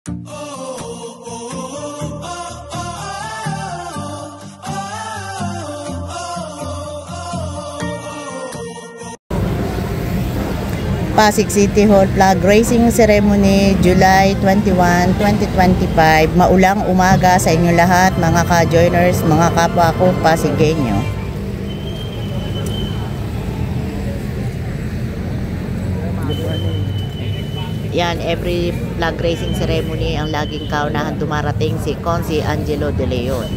Pasig City Hall Flag Raising Ceremony, July 21, 2025. Maulang umaga sa inyo lahat, mga ka-joiners, mga kapwa ko Pasigueño. Yan, every flag raising ceremony ang laging kaunahan dumarating si Consi Angelo De Leon.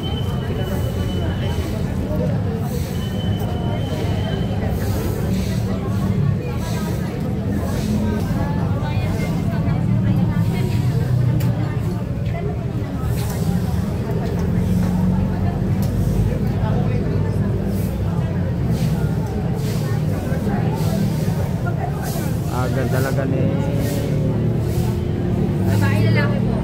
Agad talaga ni babae lalaki po.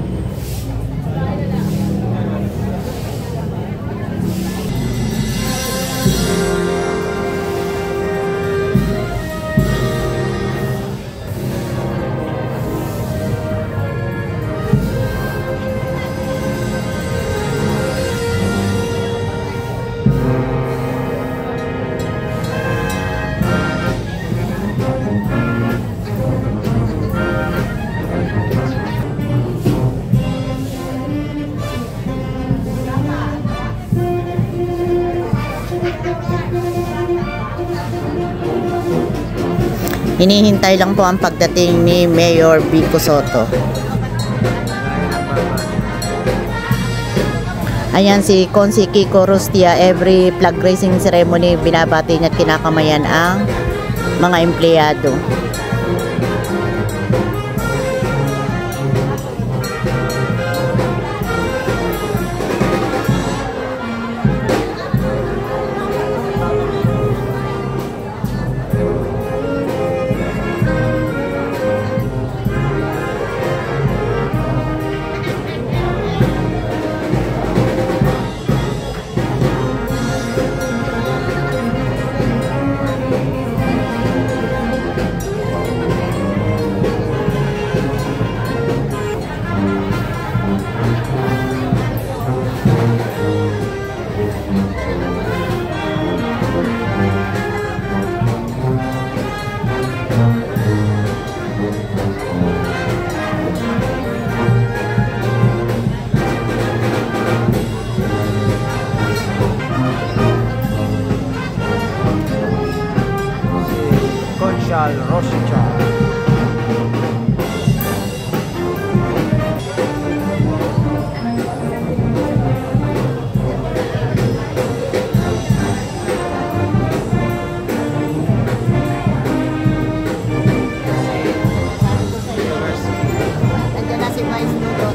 Hinihintay lang po ang pagdating ni Mayor Vico Soto. Ayan si Consi Kiko Rustia, every flag raising ceremony binabati niya at kinakamayan ang mga empleyado. Rosicha. Nandiyan na si Vice Ludo.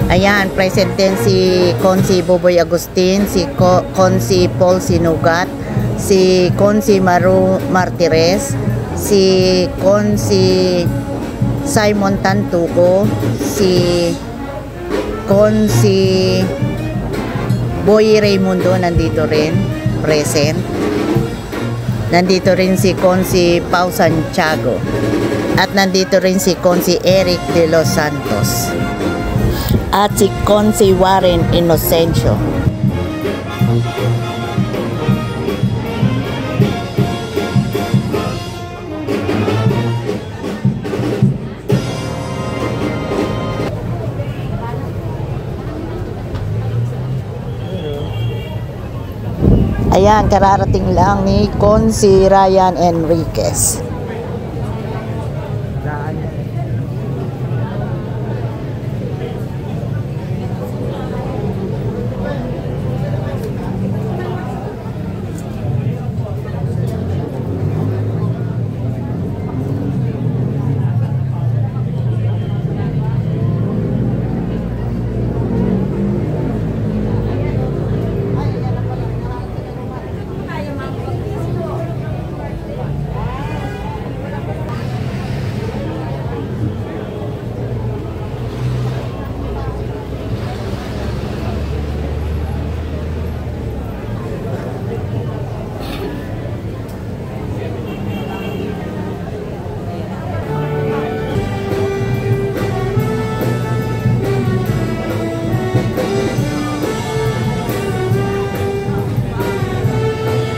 Ayan, present din si Consi Boboy Agustin, si Consi Paul Sinugat, si Consi Maru Martires, si Consi Simon Tantuco, si Consi Boy Raimundo nandito rin, present. Nandito rin si Consi Pau Santiago. At nandito rin si Consi Eric de los Santos. At si Consi Warren Inocencio. Ayan, kararating lang ni Consi Ryan Enriquez.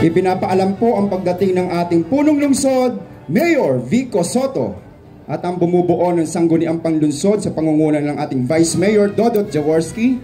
Ipinapaalam po ang pagdating ng ating punong lungsod, Mayor Vico Soto, at ang bumubuo ng sangguniang panglungsod sa pangunguna ng ating Vice Mayor Dodot Jaworski,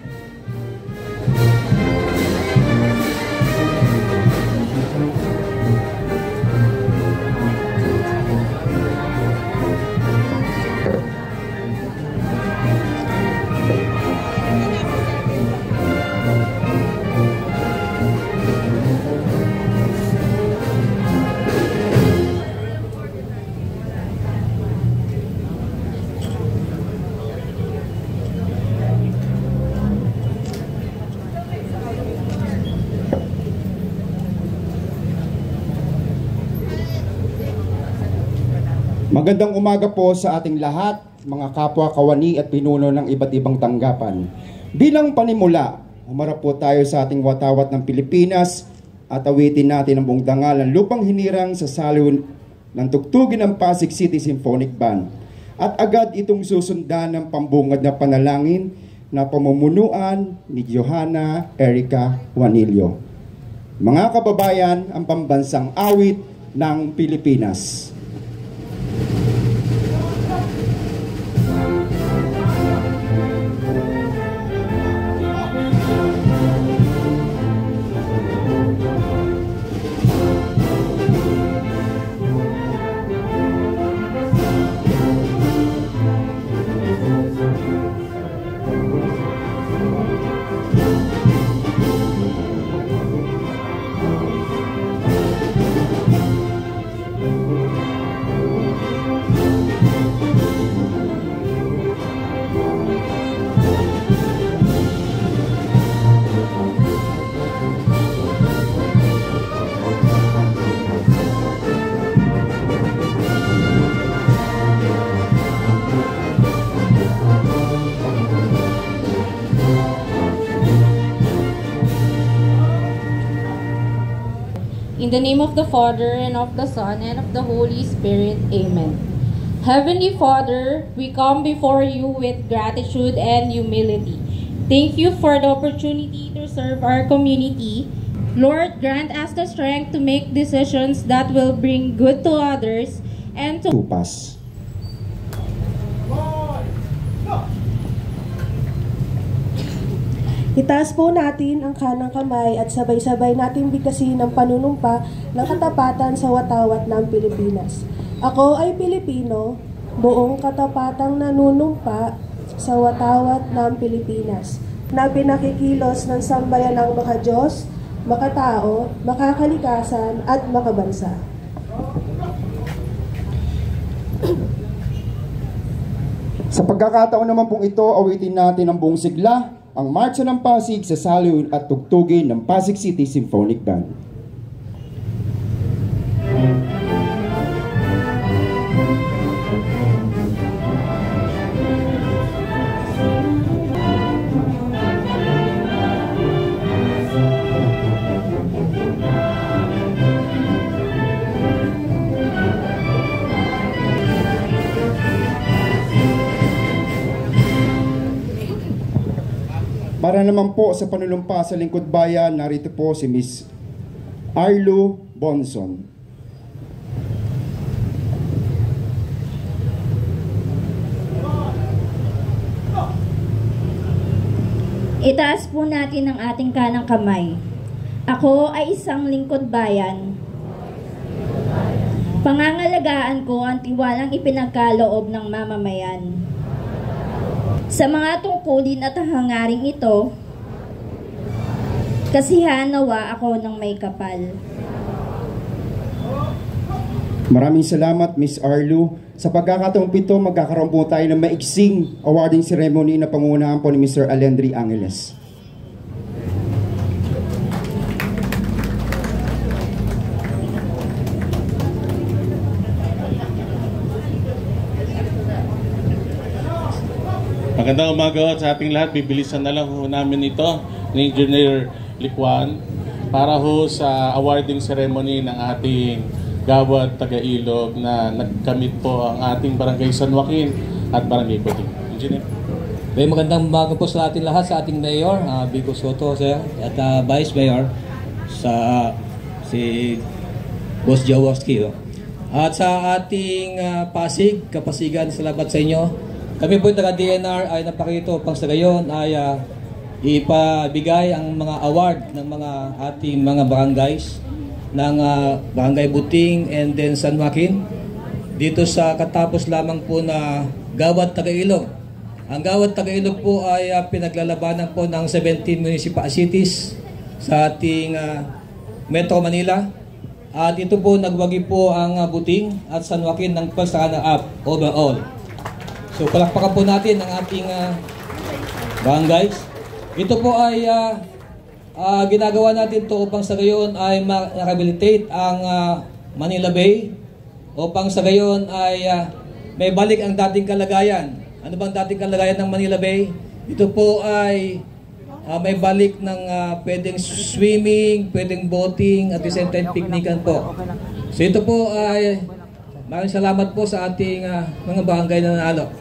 Magandang umaga po sa ating lahat, mga kapwa kawani at pinuno ng iba't ibang tanggapan. Bilang panimula, humarap po tayo sa ating watawat ng Pilipinas at awitin natin ang buong dangal ng lupang hinirang sa salon ng tugtugin ng Pasig City Symphonic Band. At agad itong susundan ng pambungad na panalangin na pamumunuan ni Johanna Erica Juanillo. Mga kababayan, ang pambansang awit ng Pilipinas. In the name of the Father, and of the Son, and of the Holy Spirit. Amen. Heavenly Father, we come before you with gratitude and humility. Thank you for the opportunity to serve our community. Lord, grant us the strength to make decisions that will bring good to others and to Tupas. Itaas po natin ang kanang kamay at sabay-sabay natin bigkasin ang panunumpa ng katapatan sa watawat ng Pilipinas. Ako ay Pilipino, buong katapatang nanunumpa sa watawat ng Pilipinas, na pinakikilos ng sambayan ng makadiyos, makatao, makakalikasan at makabansa. Sa pagkakataon naman pong ito, awitin natin ang buong sigla, ang Marcha ng Pasig sa salon at tugtugin ng Pasig City Symphonic Band. Para naman po sa panunumpa sa lingkod bayan, narito po si Miss Arlo Bonson. Itaas po natin ang ating kanang kamay. Ako ay isang lingkod bayan. Pangangalagaan ko ang tiwalang ipinagkaloob ng mamamayan. Sa mga tungkulin at hangaring ito, kasihan nawa ako ng may kapal. Maraming salamat, Miss Arlu. Sa pagkakataong pito, magkakaroon po tayo ng maiksing awarding ceremony na pangunahan po ni Mr. Alendri Angeles. Magandang umaga sa ating lahat. Bibilisan na lang ho namin ito ni Engineer Licuan para ho sa awarding ceremony ng ating Gawad Taga-Ilog na nagkamit po ang ating Barangay San Joaquin at Barangay Buting. Engineer. Magandang umaga po sa ating lahat, sa ating Mayor, Vico Soto, sir, at Vice Mayor, si Boss Jaworski. At sa ating Pasig, Kapasigan, salamat sa inyo. Kami po taga-DNR ay napakito pang sa gayon ay ipabigay ang mga award ng mga ating mga barangays ng Barangay Buting and then San Joaquin dito sa katapos lamang po na Gawad Taga-Ilog. Ang Gawad Taga-Ilog po ay pinaglalabanan po ng 17 municipalities sa ating Metro Manila at ito po nagwagi po ang Buting at San Joaquin ng first runner-up overall. So palakpakan po natin ang ating barangays. Ito po ay ginagawa natin to upang sa gayon ay ma-rehabilitate ang Manila Bay, upang sa gayon ay may balik ang dating kalagayan. Ano bang dating kalagayan ng Manila Bay? Ito po ay may balik ng pwedeng swimming, pwedeng boating, at the same time picnican po. So ito po ay maraming salamat po sa ating mga barangay na nanalo.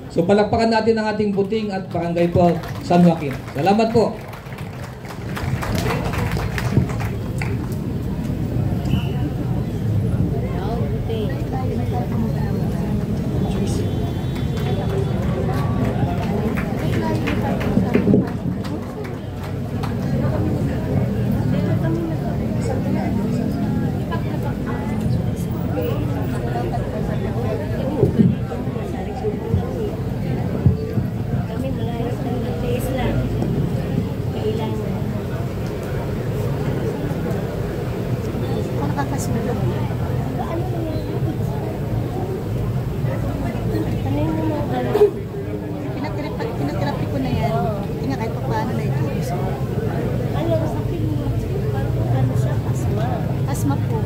So palakpakan natin ang ating Buting at Barangay po San Joaquin. Salamat po. Pinaterapi ko na yan. Tingnan kahit pa paano na ito. Asma po.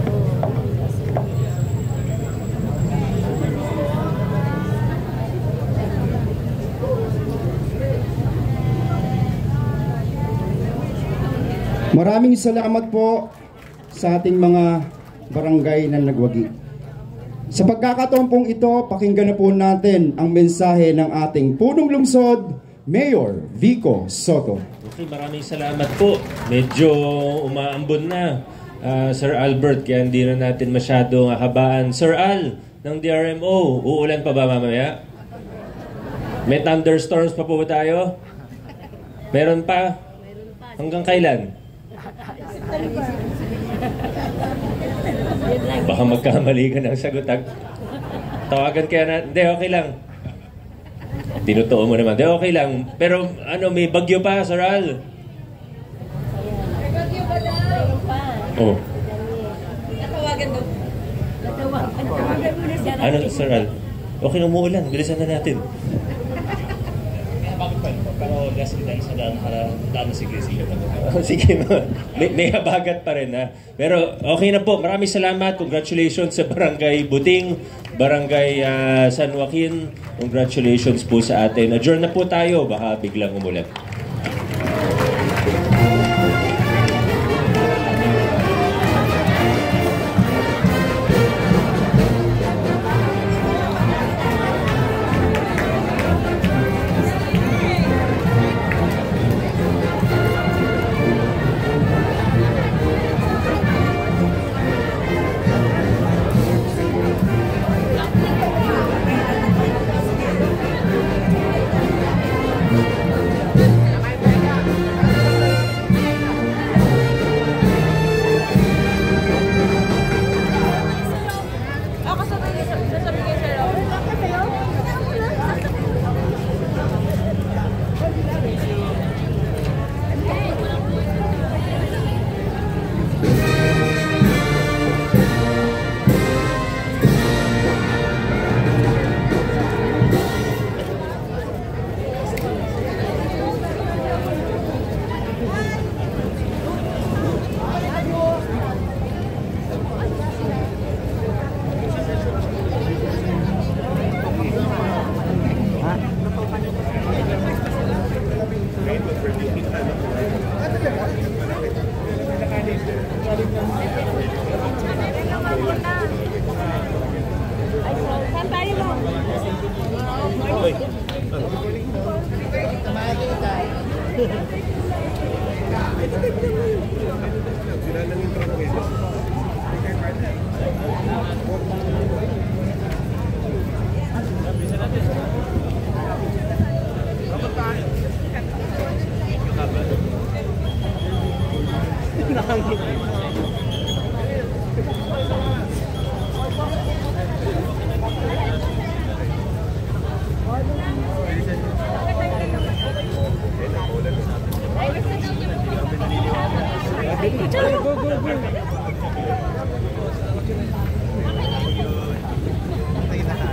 Maraming salamat po sa ating mga barangay na nagwagi. Sa pagkakataon pong ito, pakinggan na po natin ang mensahe ng ating punong lungsod, Mayor Vico Soto. Okay, maraming salamat po. Medyo umaambon na, Sir Albert, kaya hindi na natin masyadong habaan. Sir Al, ng DRMO, uulan pa ba mamaya? May thunderstorms pa po ba tayo? Meron pa? Hanggang kailan? Baka magkamali ka ng sagot. Tawagan kaya na. Hindi, okay lang. Tinutuo mo naman. Hindi, okay lang. Pero may bagyo pa, Sir Al. May bagyo pa daw. Oh. Natawagan daw. Natawagan mo na siya. Ano, Sir Al? Okay, umuulan. Bilisan na natin. Pero gas kita isa daan para daan sige. Sige mo. May habagat pa rin ha. Pero okay na po. Maraming salamat. Congratulations sa Barangay Buting, Barangay San Joaquin. Congratulations po sa atin. Adjourn na po tayo. Baka biglang umulan. Go, go,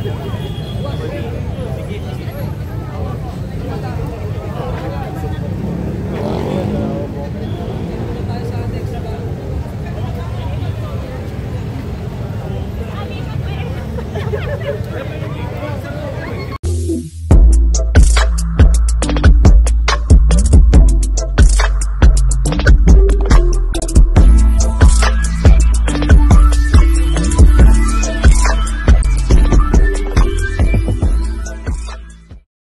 go.